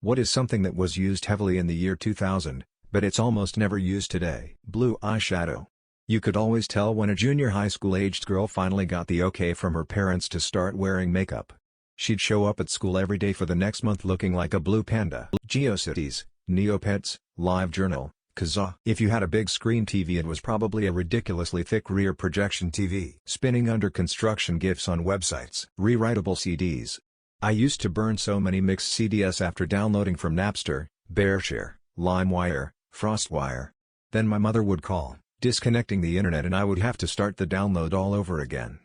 What is something that was used heavily in the year 2000, but it's almost never used today? Blue eyeshadow. You could always tell when a junior high school-aged girl finally got the okay from her parents to start wearing makeup. She'd show up at school every day for the next month looking like a blue panda. GeoCities, Neopets, LiveJournal, Kazaa. If you had a big screen TV, it was probably a ridiculously thick rear projection TV. Spinning under construction GIFs on websites. Rewritable CDs. I used to burn so many mixed CDs after downloading from Napster, Bearshare, LimeWire, FrostWire. Then my mother would call, disconnecting the internet, and I would have to start the download all over again.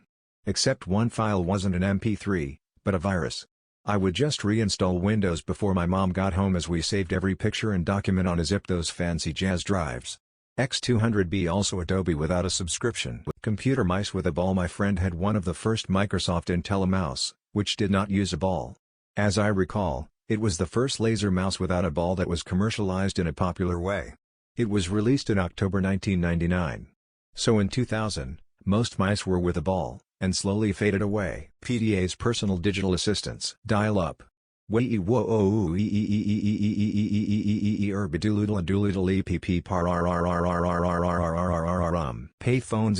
Except one file wasn't an MP3, but a virus. I would just reinstall Windows before my mom got home, as we saved every picture and document on a zip those fancy jazz drives. X200B, also Adobe without a subscription. Computer mice with a ball. My friend had one of the first Microsoft IntelliMouse, which did not use a ball. As I recall, it was the first laser mouse without a ball that was commercialized in a popular way. It was released in October 1999. So in 2000, most mice were with a ball, and slowly faded away. PDA's personal digital assistants. Dial-up. Payphones.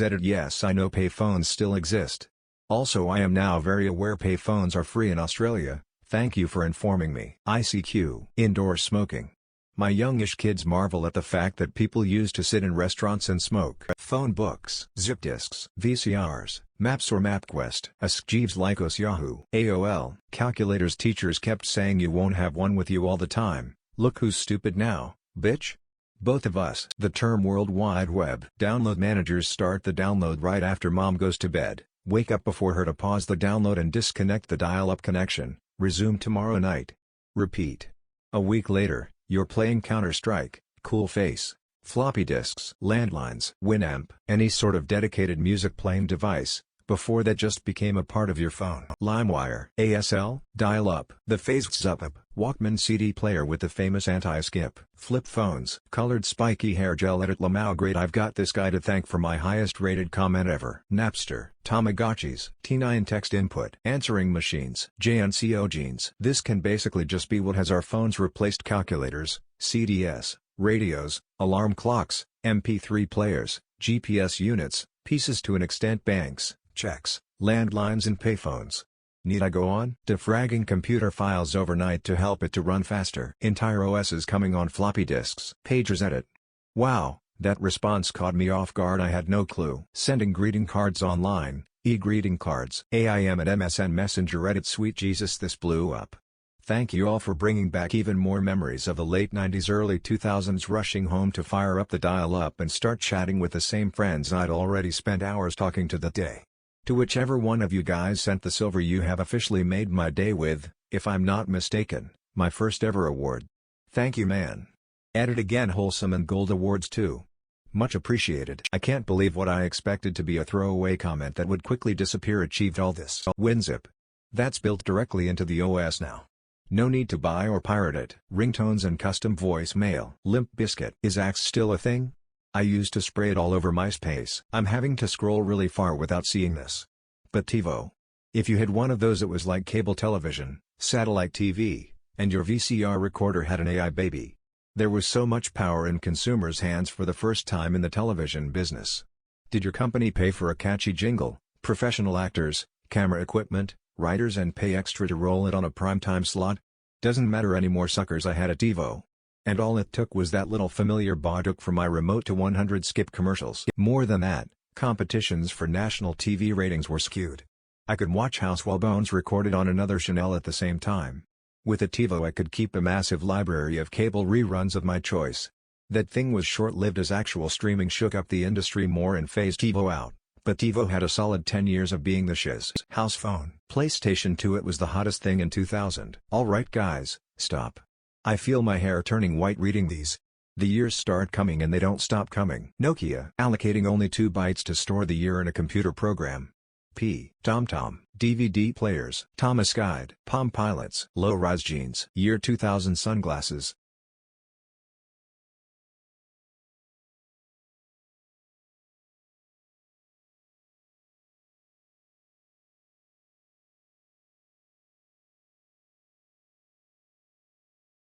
Edit. Yes, I know payphones still exist. Also, I am now very aware payphones are free in Australia. Thank you for informing me. ICQ. Indoor smoking. My youngish kids marvel at the fact that people used to sit in restaurants and smoke. Phone books. Zip disks. VCRs. Maps or MapQuest. Ask Jeeves. Lycos. Yahoo. AOL. Calculators. Teachers kept saying you won't have one with you all the time. Look who's stupid now, bitch. Both of us. The term World Wide Web. Download managers. Start the download right after mom goes to bed. Wake up before her to pause the download and disconnect the dial-up connection. Resume tomorrow night. Repeat. A week later, you're playing Counter-Strike. Cool face. Floppy disks. Landlines. Winamp. Any sort of dedicated music playing device. Before that just became a part of your phone. LimeWire. ASL. Dial-up. The phased up. Walkman CD player with the famous anti-skip. Flip phones. Colored spiky hair gel. Edit. Lamau. Great, I've got this guy to thank for my highest rated comment ever. Napster. Tamagotchis. T9 text input. Answering machines. JNCO jeans. This can basically just be what has our phones replaced: calculators, CDs, radios, alarm clocks, MP3 players, GPS units, pieces to an extent, banks, checks, landlines and payphones. Need I go on? Defragging computer files overnight to help it to run faster. Entire OSs coming on floppy disks. Pagers. Edit. Wow, that response caught me off guard. I had no clue. Sending greeting cards online. E-greeting cards. AIM and MSN Messenger. Edit. Sweet Jesus, this blew up. Thank you all for bringing back even more memories of the late 90s early 2000s, rushing home to fire up the dial-up and start chatting with the same friends I'd already spent hours talking to that day. To whichever one of you guys sent the silver, you have officially made my day with, if I'm not mistaken, my first ever award. Thank you, man. Edit. Again, wholesome and gold awards too. Much appreciated. I can't believe what I expected to be a throwaway comment that would quickly disappear achieved all this. WinZip. That's built directly into the OS now. No need to buy or pirate it. Ringtones and custom voicemail. Limp Bizkit. Is Axe still a thing? I used to spray it all over MySpace. I'm having to scroll really far without seeing this. But TiVo. If you had one of those, it was like cable television, satellite TV, and your VCR recorder had an AI baby. There was so much power in consumers' hands for the first time in the television business. Did your company pay for a catchy jingle, professional actors, camera equipment, writers, and pay extra to roll it on a primetime slot? Doesn't matter anymore, suckers. I had a TiVo. And all it took was that little familiar Barduk for my remote to 100 skip commercials. More than that, competitions for national TV ratings were skewed. I could watch House While Bones recorded on another channel at the same time. With a TiVo I could keep a massive library of cable reruns of my choice. That thing was short-lived as actual streaming shook up the industry more and phased TiVo out, but TiVo had a solid 10 years of being the shiz. House phone. PlayStation 2. It was the hottest thing in 2000. Alright guys, stop. I feel my hair turning white reading these. The years start coming and they don't stop coming. Nokia. Allocating only 2 bytes to store the year in a computer program. TomTom. DVD players. Thomas Guide. Palm Pilots. Low-rise jeans. Year 2000 sunglasses.